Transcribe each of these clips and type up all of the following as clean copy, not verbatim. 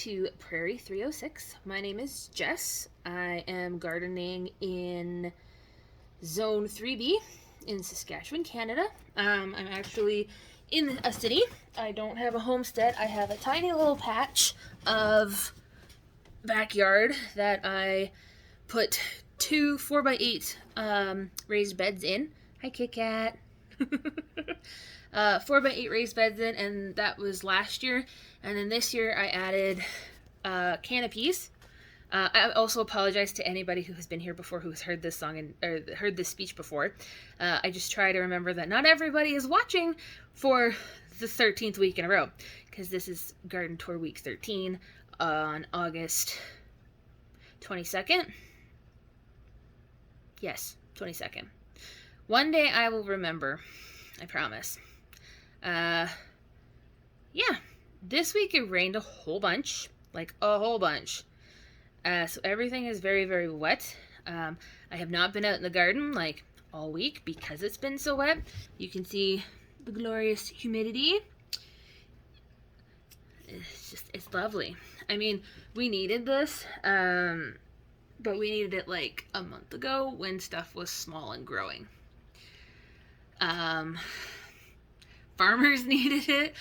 to Prairie.306. My name is Jess. I am gardening in Zone 3B in Saskatchewan, Canada. I'm actually in a city. I don't have a homestead. I have a tiny little patch of backyard that I put two 4x8 raised beds in. Hi, Kit Kat. 4x8 raised beds in, and that was last year. And then this year I added canopies. I also apologize to anybody who has been here before, who has heard this song or heard this speech before. I just try to remember that not everybody is watching for the 13th week in a row, because this is Garden Tour Week 13 on August 22nd. Yes, 22nd. One day I will remember. I promise. Yeah, this week it rained a whole bunch, like a whole bunch. So everything is very, very wet. I have not been out in the garden like all week because it's been so wet. You can see the glorious humidity. It's lovely. I mean, we needed this, but we needed it like a month ago when stuff was small and growing. Farmers needed it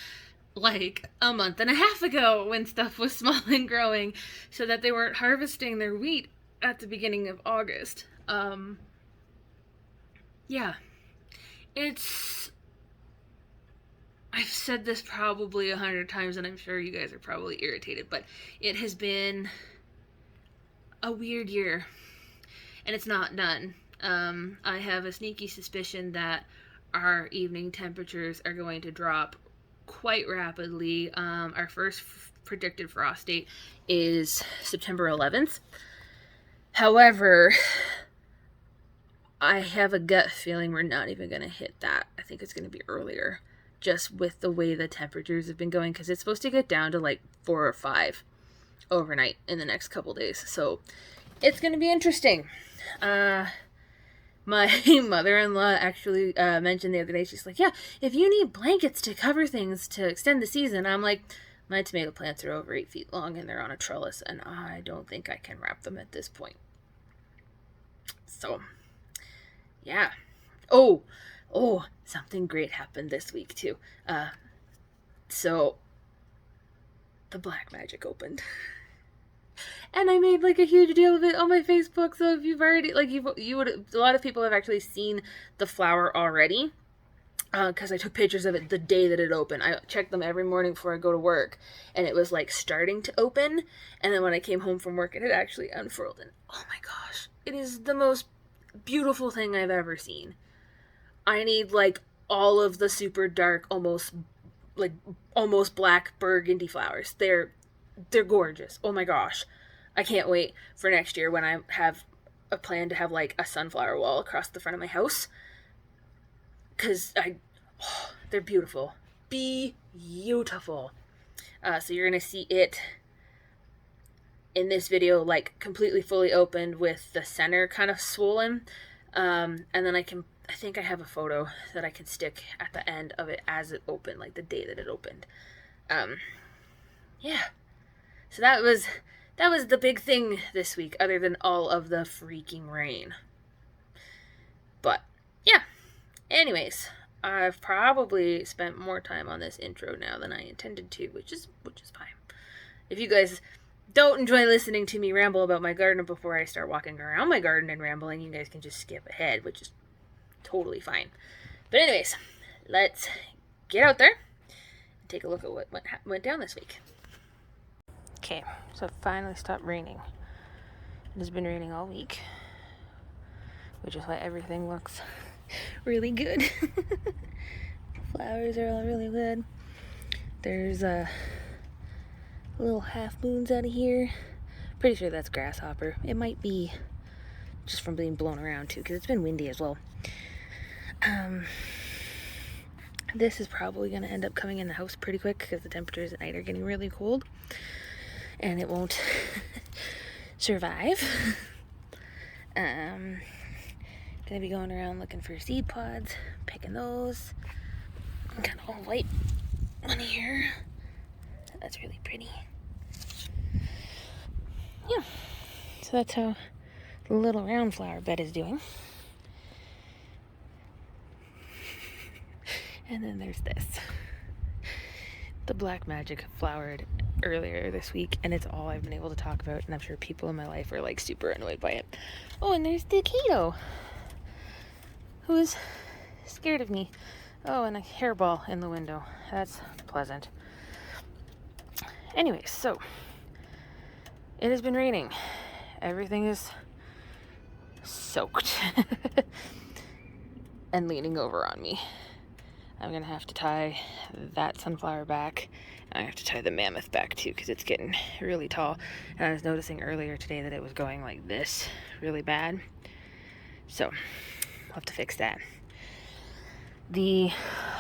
like a month and a half ago when stuff was small and growing, so that they weren't harvesting their wheat at the beginning of August. Yeah, I've said this probably 100 times, and I'm sure you guys are probably irritated, but it has been a weird year, and it's not done. I have a sneaky suspicion that our evening temperatures are going to drop quite rapidly. Our first predicted frost date is September 11th. However, I have a gut feeling we're not even going to hit that. I think it's going to be earlier, just with the way the temperatures have been going, because it's supposed to get down to like 4 or 5 overnight in the next couple days. So it's going to be interesting. My mother-in-law actually mentioned the other day, she's like, yeah, if you need blankets to cover things to extend the season, I'm like, my tomato plants are over 8 feet long and they're on a trellis, and I don't think I can wrap them at this point. So, yeah. Oh, something great happened this week too. So, the Black Magic opened. And I made like a huge deal of it on my Facebook. So if you've already, like, you would, a lot of people have actually seen the flower already, because I took pictures of it the day that it opened. I checked them every morning before I go to work, and it was like starting to open. And then when I came home from work, it had actually unfurled, and oh my gosh, it is the most beautiful thing I've ever seen. I need like all of the super dark, almost black burgundy flowers. They're gorgeous. Oh my gosh. I can't wait for next year when I have a plan to have like a sunflower wall across the front of my house. Because they're beautiful. Beautiful. So you're going to see it in this video like completely fully opened with the center kind of swollen. And then I think I have a photo that I can stick at the end of it as it opened, like the day that it opened. Yeah. So that was the big thing this week, other than all of the freaking rain. But yeah. Anyways, I've probably spent more time on this intro now than I intended to, which is fine. If you guys don't enjoy listening to me ramble about my garden before I start walking around my garden and rambling, you guys can just skip ahead, which is totally fine. But anyways, let's get out there and take a look at what went down this week. Okay, so it finally stopped raining. It has been raining all week, which is why everything looks really good. The flowers are all really good. There's little half moons out of here. Pretty sure that's grasshopper. It might be just from being blown around too, because it's been windy as well. This is probably going to end up coming in the house pretty quick, because the temperatures at night are getting really cold. And it won't survive. Gonna be going around looking for seed pods, picking those. Got a whole white one here. That's really pretty. yeah, so that's how the little round flower bed is doing. And then there's this. The black magic flowered earlier this week, and it's all I've been able to talk about, and I'm sure people in my life are like super annoyed by it. Oh, and there's the Kato, who's scared of me. Oh, and a hairball in the window. That's pleasant. Anyways, so it has been raining. Everything is soaked and leaning over on me. I'm gonna have to tie that sunflower back. I have to tie the mammoth back too, because it's getting really tall. And I was noticing earlier today that it was going like this really bad. So I'll have to fix that. The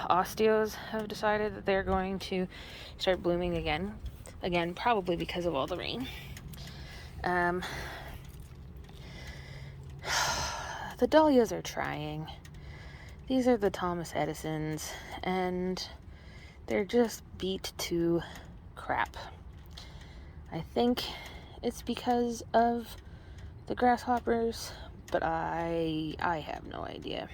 osteos have decided that they're going to start blooming again. Again, probably because of all the rain. The dahlias are trying. These are the Thomas Edisons, and they're just beat to crap. I think it's because of the grasshoppers, but I have no idea.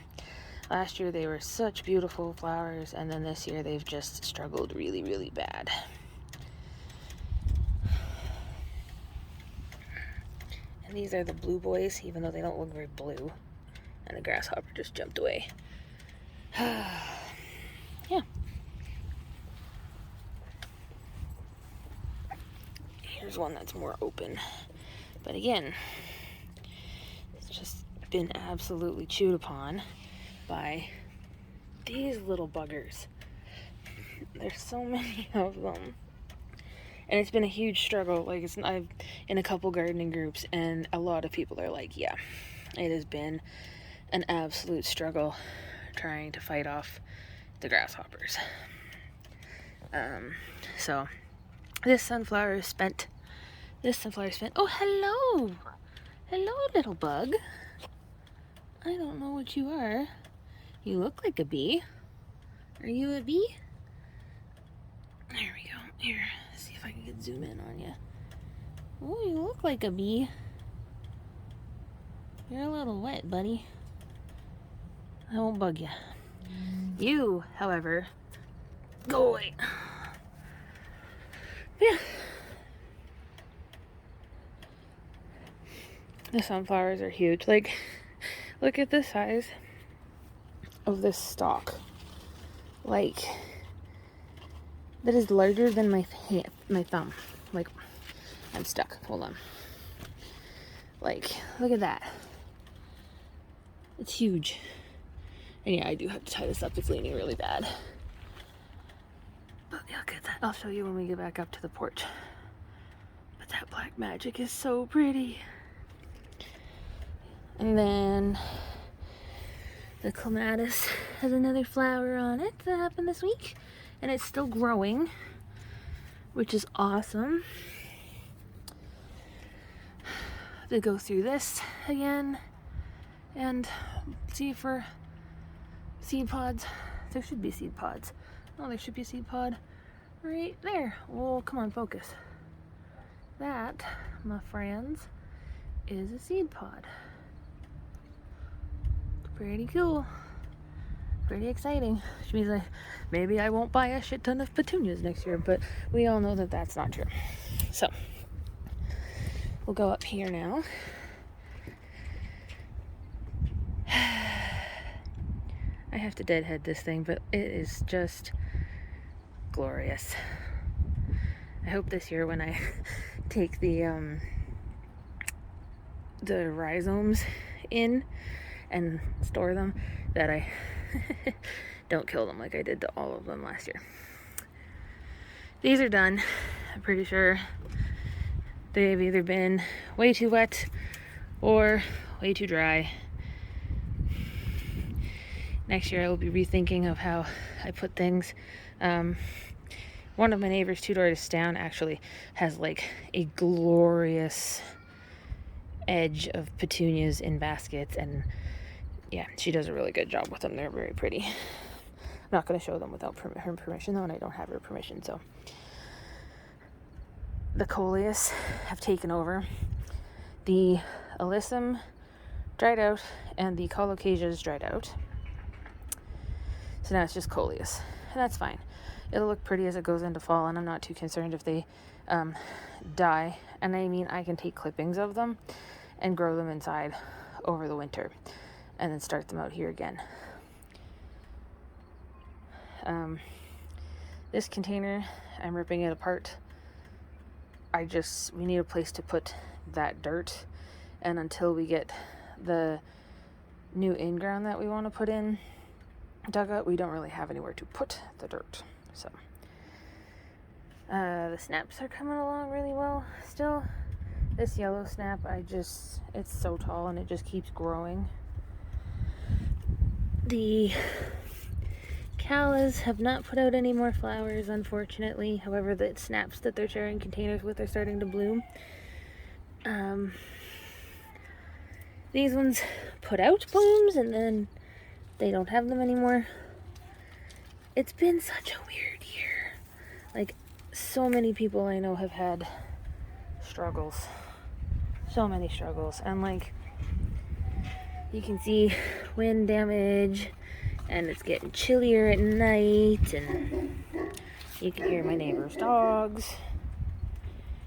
Last year they were such beautiful flowers, and then this year they've just struggled really, really bad. And these are the blue boys, even though they don't look very blue. And the grasshopper just jumped away. Yeah. Here's one that's more open. But again, it's just been absolutely chewed upon by these little buggers. There's so many of them. And it's been a huge struggle. Like, I've in a couple gardening groups, and a lot of people are like, yeah, it has been an absolute struggle trying to fight off the grasshoppers. So this sunflower spent. Oh, hello, little bug. I don't know what you are. You look like a bee. Are you a bee? There we go. Here, let's see if I can get zoom in on you. Oh, you look like a bee. You're a little wet, buddy. I won't bug you. You, however, go away. Yeah. The sunflowers are huge. Like, look at the size of this stalk. Like, that is larger than my thumb. Like, I'm stuck. Hold on. Like, look at that. It's huge. And yeah, I do have to tie this up. It's leaning really bad. But yeah, look at that. I'll show you when we get back up to the porch. But that black magic is so pretty. And then the clematis has another flower on it that happened this week. And it's still growing, which is awesome. To go through this again and see for seed pods. There should be seed pods. Oh, there should be a seed pod right there. Well, come on, focus. That, my friends, is a seed pod. Pretty cool. Pretty exciting. Which means maybe I won't buy a shit ton of petunias next year, but we all know that that's not true. So, we'll go up here now. I have to deadhead this thing, but it is just glorious. I hope this year when I take the rhizomes in and store them, that I don't kill them like I did to all of them last year. These are done. I'm pretty sure they've either been way too wet or way too dry. Next year I will be rethinking of how I put things. One of my neighbors 2 doors down actually has like a glorious edge of petunias in baskets, and yeah, she does a really good job with them. They're very pretty. I'm not going to show them without her permission though, and I don't have her permission, so. The coleus have taken over. The alyssum dried out and the colocasias dried out. So now it's just coleus, and that's fine. It'll look pretty as it goes into fall, and I'm not too concerned if they die. And I mean, I can take clippings of them and grow them inside over the winter and then start them out here again. This container, I'm ripping it apart. We need a place to put that dirt, and until we get the new in-ground that we want to put in dug up, we don't really have anywhere to put the dirt. So the snaps are coming along really well still. This yellow snap, it's so tall and it just keeps growing. The callas have not put out any more flowers, unfortunately. However, the snaps that they're sharing containers with are starting to bloom. These ones put out blooms and then they don't have them anymore. It's been such a weird year. Like, so many people I know have had struggles. So many struggles. And like, you can see wind damage, and it's getting chillier at night, and you can hear my neighbor's dogs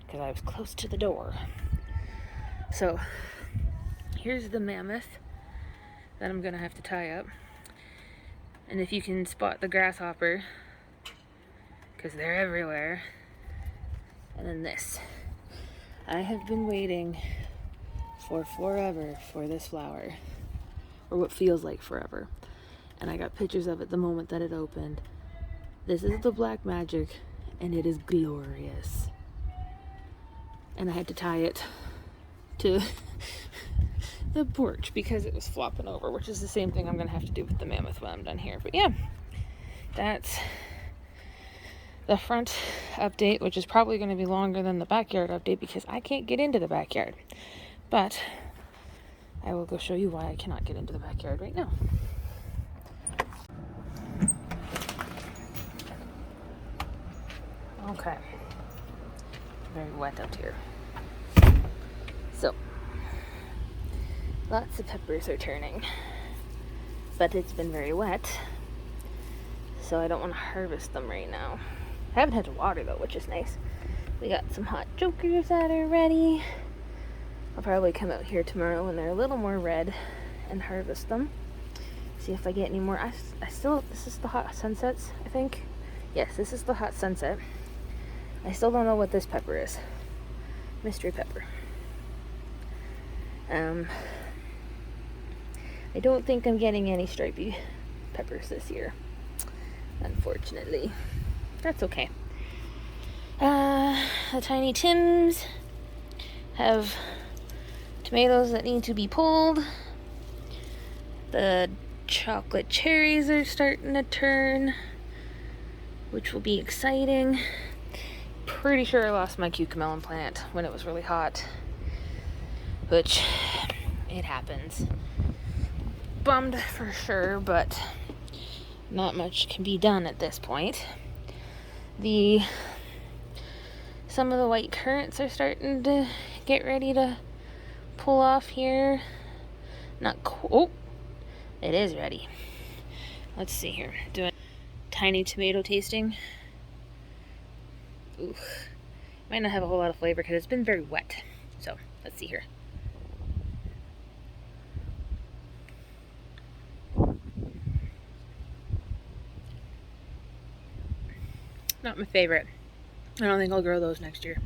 because I was close to the door. So here's the mammoth that I'm gonna have to tie up. And if you can spot the grasshopper, because they're everywhere. And then this. I have been waiting for forever for this flower, or what feels like forever. And I got pictures of it the moment that it opened. This is the black magic, and it is glorious. And I had to tie it to the porch because it was flopping over, which is the same thing I'm gonna have to do with the mammoth when I'm done here. But yeah, that's the front update, which is probably going to be longer than the backyard update because I can't get into the backyard. But I will go show you why I cannot get into the backyard right now. Okay. Very wet out here. So, lots of peppers are turning, but it's been very wet, so I don't want to harvest them right now. I haven't had to water though, which is nice. We got some hot jokers that are ready. I'll probably come out here tomorrow when they're a little more red and harvest them. See if I get any more. This is the hot sunsets, I think. Yes, this is the hot sunset. I still don't know what this pepper is. Mystery pepper. I don't think I'm getting any stripy peppers this year, unfortunately. That's okay. The Tiny Tims have tomatoes that need to be pulled. The chocolate cherries are starting to turn, which will be exciting. Pretty sure I lost my cucamelon plant when it was really hot, which it happens. Bummed for sure, but not much can be done at this point. Some of the white currants are starting to get ready to pull off here. Oh, it is ready. Let's see here. Doing tiny tomato tasting. Ooh, might not have a whole lot of flavor because it's been very wet. So let's see here. Not my favorite. I don't think I'll grow those next year.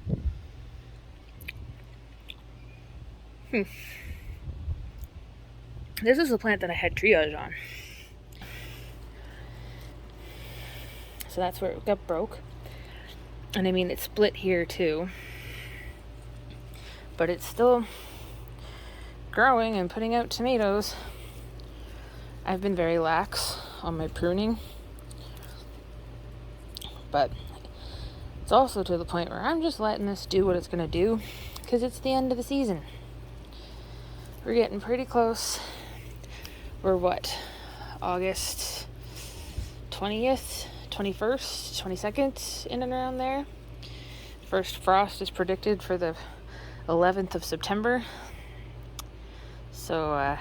This is the plant that I had triage on. So that's where it got broke. And I mean, it split here too. But it's still growing and putting out tomatoes. I've been very lax on my pruning. But it's also to the point where I'm just letting this do what it's going to do because it's the end of the season. We're getting pretty close. We're what? August 20th, 21st, 22nd, in and around there. First frost is predicted for the 11th of September. So,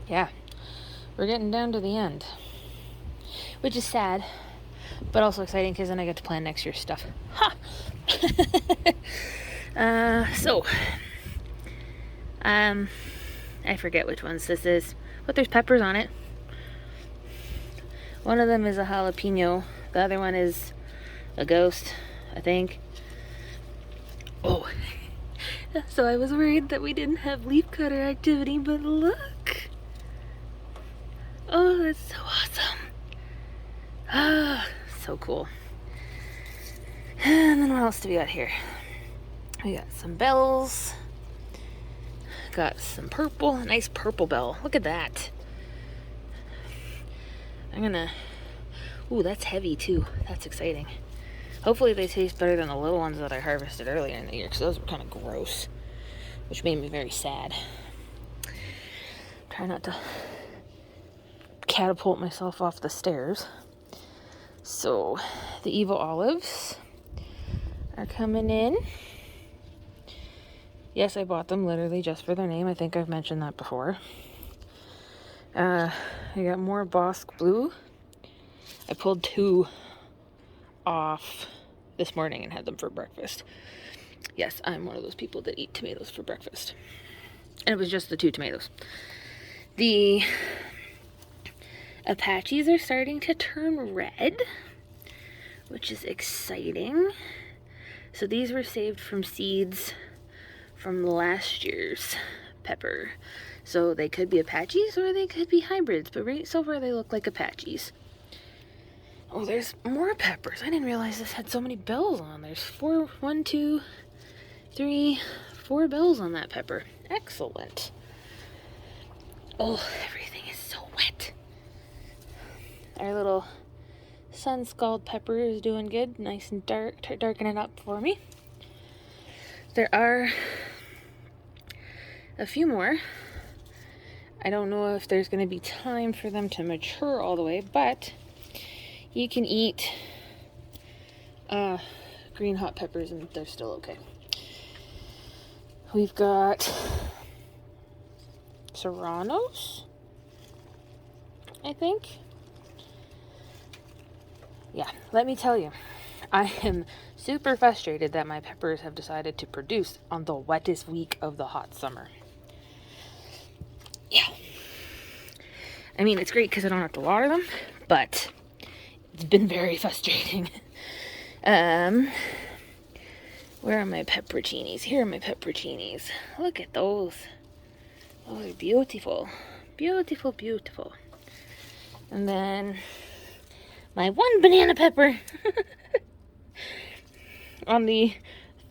yeah, we're getting down to the end, which is sad, but also exciting because then I get to plan next year's stuff. Ha! I forget which ones this is, but there's peppers on it. One of them is a jalapeno. The other one is a ghost, I think. Oh, so I was worried that we didn't have leaf cutter activity, but look. Oh, that's so awesome. Ah, so cool. And then what else do we got here? We got some bells. Got some purple, nice purple bell. Look at that. Ooh, that's heavy too. That's exciting. Hopefully they taste better than the little ones that I harvested earlier in the year, because those were kind of gross, which made me very sad. Try not to catapult myself off the stairs. So, the evil olives are coming in. Yes, I bought them literally just for their name. I think I've mentioned that before. I got more Bosque Blue. I pulled 2 off this morning and had them for breakfast. Yes, I'm one of those people that eat tomatoes for breakfast. And it was just the 2 tomatoes. The Apaches are starting to turn red, which is exciting. So these were saved from seeds from last year's pepper. So they could be Apaches or they could be hybrids, but right so far they look like Apaches. Oh, there's more peppers. I didn't realize this had so many bells on. There's 4 bells on that pepper. Excellent. Oh, everything is so wet. Our little sun scald pepper is doing good. Nice and dark, darkening up for me. There are a few more. I don't know if there's going to be time for them to mature all the way, but you can eat green hot peppers and they're still okay. We've got serranos, I think. Yeah, let me tell you, I am super frustrated that my peppers have decided to produce on the wettest week of the hot summer. Yeah. I mean, it's great because I don't have to water them, but it's been very frustrating. Where are my pepperoncinis? Here are my pepperoncinis. Look at those. Those are beautiful. Beautiful, beautiful. And then my 1 banana pepper on the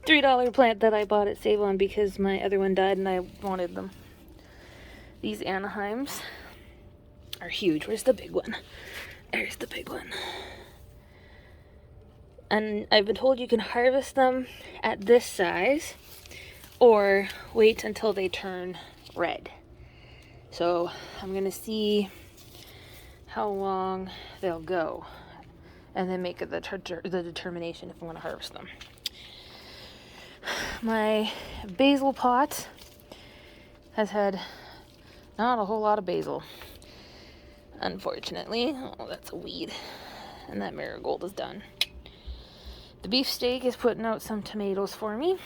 $3 plant that I bought at Save-On because my other one died and I wanted them. These Anaheims are huge. Where's the big one? There's the big one. And I've been told you can harvest them at this size or wait until they turn red. So I'm going to see how long they'll go and then make the determination if I want to harvest them. My basil pot has had not a whole lot of basil, unfortunately. Oh, that's a weed. And that marigold is done. The beefsteak is putting out some tomatoes for me,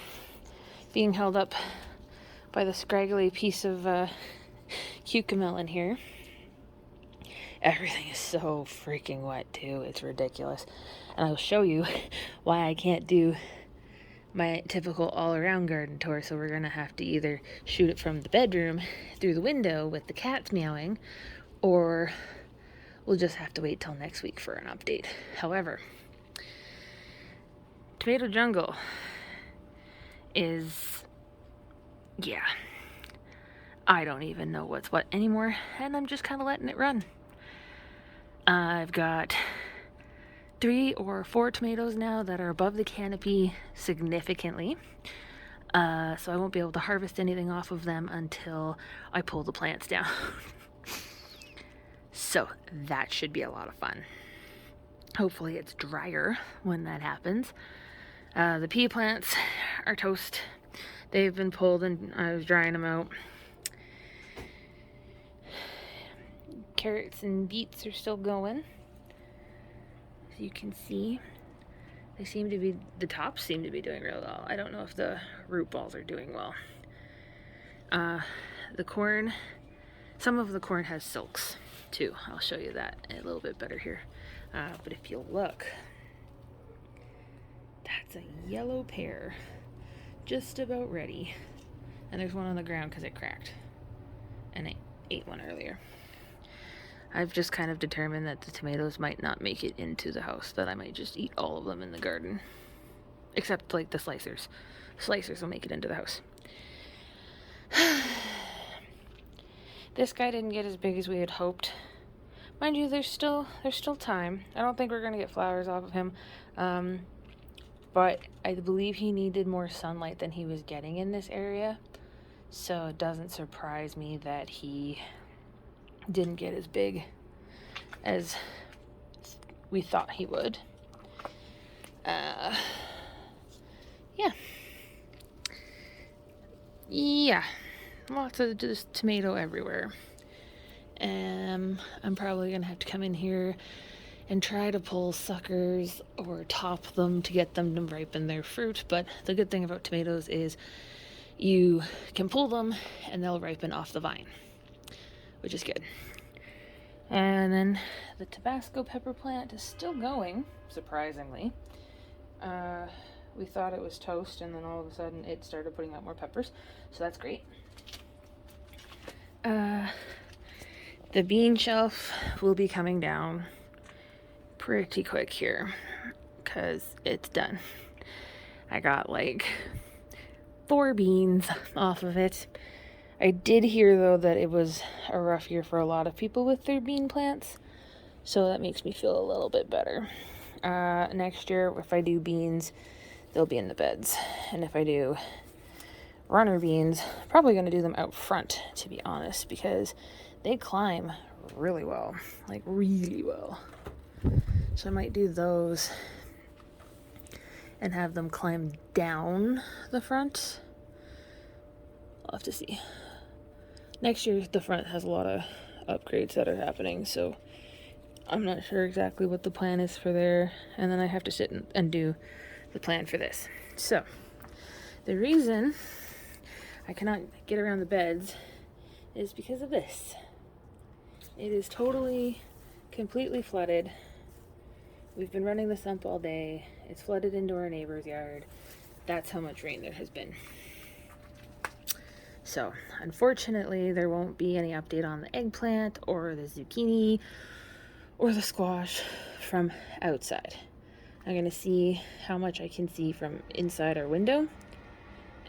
being held up by the scraggly piece of cucamelon here. Everything is so freaking wet too. It's ridiculous. And I'll show you why I can't do my typical all-around garden tour. So we're going to have to either shoot it from the bedroom through the window with the cats meowing, or we'll just have to wait till next week for an update. However, Tomato Jungle is, yeah, I don't even know what's what anymore, and I'm just kind of letting it run. I've got 3 or 4 tomatoes now that are above the canopy significantly, so I won't be able to harvest anything off of them until I pull the plants down. So that should be a lot of fun. Hopefully it's drier when that happens. The pea plants are toast. They've been pulled and I was drying them out. Carrots and beets are still going. As you can see, the tops seem to be doing real well. I don't know if the root balls are doing well. The corn, some of the corn has silks too. I'll show you that a little bit better here. But if you look, that's a yellow pear, just about ready. And there's one on the ground because it cracked. And I ate one earlier. I've just kind of determined that the tomatoes might not make it into the house, that I might just eat all of them in the garden. Except like the slicers. Slicers will make it into the house. This guy didn't get as big as we had hoped. Mind you, there's still time. I don't think we're gonna get flowers off of him. But I believe he needed more sunlight than he was getting in this area. So it doesn't surprise me that he didn't get as big as we thought he would. Yeah, lots of just tomato everywhere. I'm probably gonna have to come in here and try to pull suckers or top them to get them to ripen their fruit. But the good thing about tomatoes is you can pull them and they'll ripen off the vine, which is good. And then the Tabasco pepper plant is still going, surprisingly. We thought it was toast, and then all of a sudden it started putting out more peppers, so that's great. The bean shelf will be coming down pretty quick here, because it's done. I got like 4 beans off of it. I did hear, though, that it was a rough year for a lot of people with their bean plants, so that makes me feel a little bit better. Next year, if I do beans, they'll be in the beds, and if I do runner beans, probably going to do them out front, to be honest, because they climb really well, like really well. So I might do those and have them climb down the front. I'll have to see. Next year, the front has a lot of upgrades that are happening, so I'm not sure exactly what the plan is for there, and then I have to sit and do the plan for this. So, the reason I cannot get around the beds is because of this. It is totally, completely flooded. We've been running the sump all day. It's flooded into our neighbor's yard. That's how much rain there has been. So, unfortunately, there won't be any update on the eggplant or the zucchini or the squash from outside. I'm going to see how much I can see from inside our window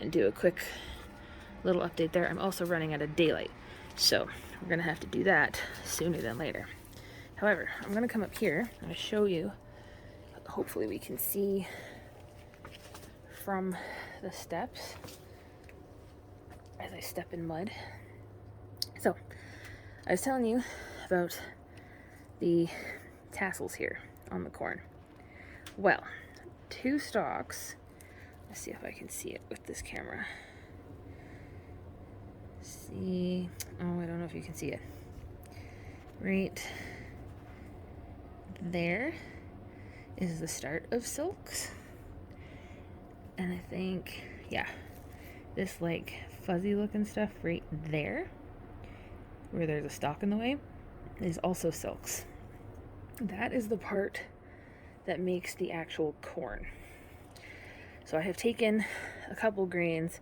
and do a quick little update there. I'm also running out of daylight, so we're going to have to do that sooner than later. However, I'm going to come up here and show you. Hopefully we can see from the steps as I step in mud. So, I was telling you about the tassels here on the corn. Well, 2 stalks. Let's see if I can see it with this camera. See, oh, I don't know if you can see it. Right there is the start of silks. And I think, yeah, this like fuzzy looking stuff right there, where there's a stalk in the way, is also silks. That is the part that makes the actual corn. So I have taken a couple grains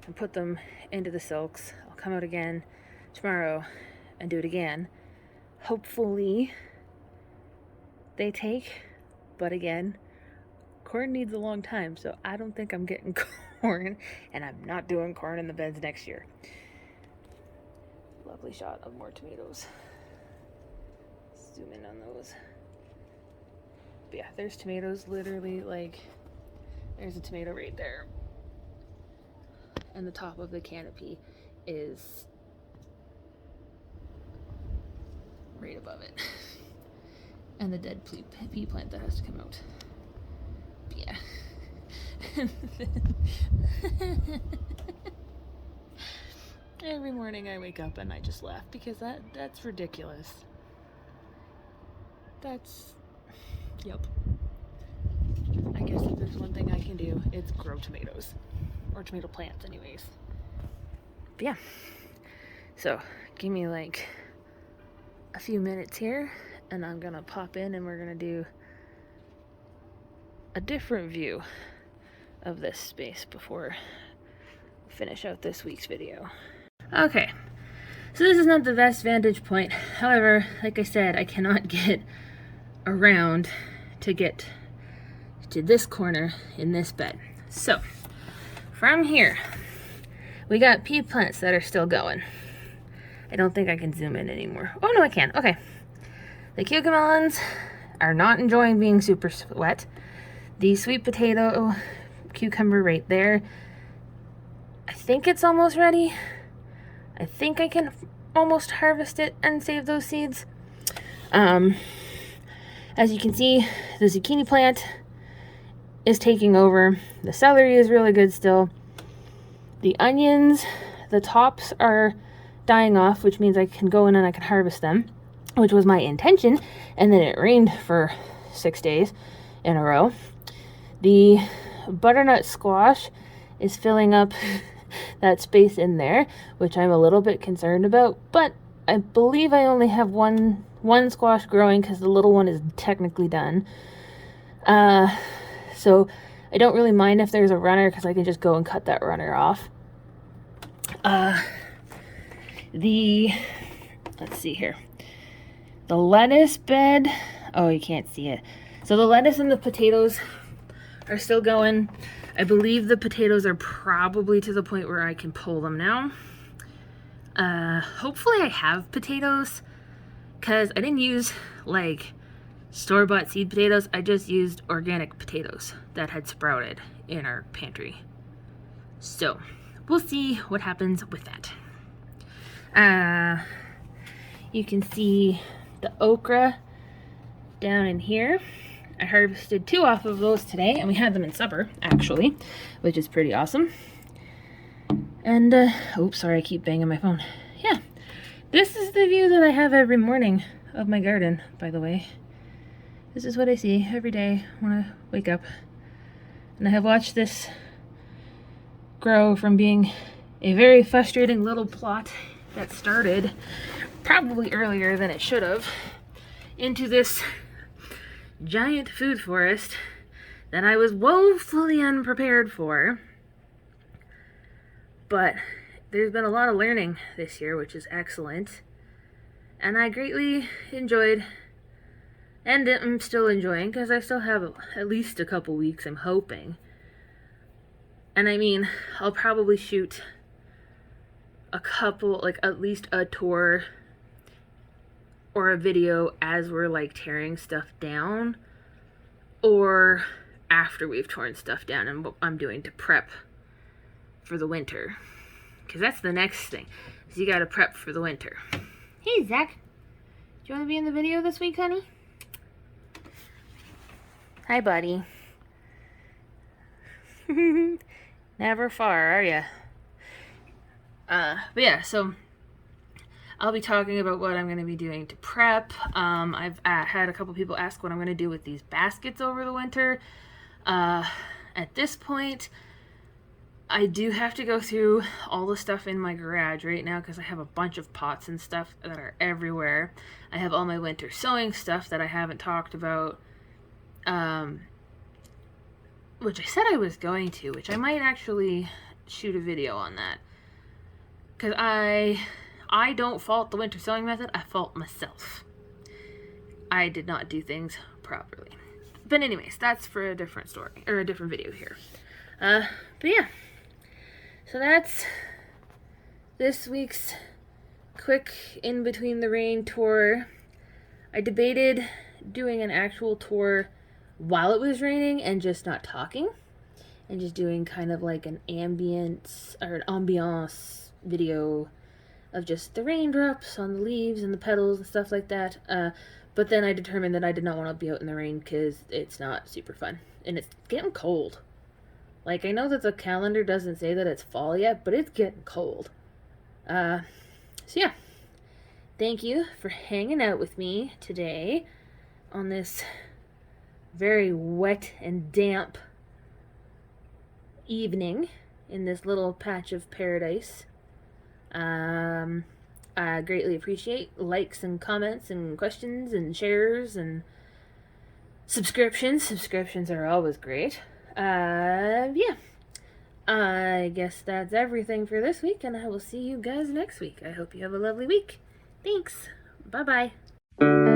and put them into the silks. I'll come out again tomorrow and do it again. Hopefully they take, but again, corn needs a long time, so I don't think I'm getting corn, and I'm not doing corn in the beds next year. Lovely shot of more tomatoes. Zoom in on those. But yeah, there's tomatoes literally, like, there's a tomato right there. And the top of the canopy is right above it. And the dead pea plant that has to come out. But yeah. Every morning I wake up and I just laugh because that's ridiculous. Yep. I guess if there's one thing I can do, it's grow tomatoes. Or tomato plants anyways. But yeah. So, give me like a few minutes here and I'm gonna pop in and we're gonna do a different view of this space before we finish out this week's video. Okay, so this is not the best vantage point. However, like I said, I cannot get around to get to this corner in this bed. So, from here, we got pea plants that are still going. I don't think I can zoom in anymore. Oh, no, I can. Okay. The cucamelons are not enjoying being super wet. The sweet potato cucumber right there, I think it's almost ready. I think I can almost harvest it and save those seeds. As you can see, the zucchini plant is taking over. The celery is really good still. The onions, the tops are dying off, which means I can go in and I can harvest them, which was my intention, and then it rained for 6 days in a row. The butternut squash is filling up that space in there, which I'm a little bit concerned about, but I believe I only have one squash growing because the little one is technically done. So I don't really mind if there's a runner because I can just go and cut that runner off. Let's see here. The lettuce bed, oh, you can't see it. So the lettuce and the potatoes are still going. I believe the potatoes are probably to the point where I can pull them now. Hopefully I have potatoes, because I didn't use like store-bought seed potatoes. I just used organic potatoes that had sprouted in our pantry. So we'll see what happens with that. You can see the okra down in here. I harvested 2 off of those today, and we had them in supper, actually, which is pretty awesome. And, oops, sorry, I keep banging my phone. Yeah, this is the view that I have every morning of my garden, by the way. This is what I see every day when I wake up. And I have watched this grow from being a very frustrating little plot that started probably earlier than it should have into this giant food forest that I was woefully unprepared for. But there's been a lot of learning this year, which is excellent. And I greatly enjoyed, and I'm still enjoying, because I still have at least a couple weeks, I'm hoping. And I mean, I'll probably shoot a couple, like at least a tour or a video as we're like tearing stuff down, or after we've torn stuff down and what I'm doing to prep for the winter, because that's the next thing, is you gotta prep for the winter. Hey Zach, do you want to be in the video this week, honey? Hi buddy. Never far, are ya? But yeah, so I'll be talking about what I'm going to be doing to prep. I've had a couple people ask what I'm going to do with these baskets over the winter. At this point, I do have to go through all the stuff in my garage right now because I have a bunch of pots and stuff that are everywhere. I have all my winter sewing stuff that I haven't talked about, which I said I was going to, which I might actually shoot a video on that. Because I don't fault the winter sewing method, I fault myself. I did not do things properly. But anyways, that's for a different story, or a different video here. But yeah. So that's this week's quick in between the rain tour. I debated doing an actual tour while it was raining and just not talking. And just doing kind of like an ambience or an ambiance video of just the raindrops on the leaves and the petals and stuff like that. But then I determined that I did not want to be out in the rain because it's not super fun. And it's getting cold. Like, I know that the calendar doesn't say that it's fall yet, but it's getting cold. So yeah, thank you for hanging out with me today on this very wet and damp evening in this little patch of paradise. I greatly appreciate likes and comments and questions and shares and subscriptions. Subscriptions are always great. Yeah. I guess that's everything for this week, and I will see you guys next week. I hope you have a lovely week. Thanks. Bye bye.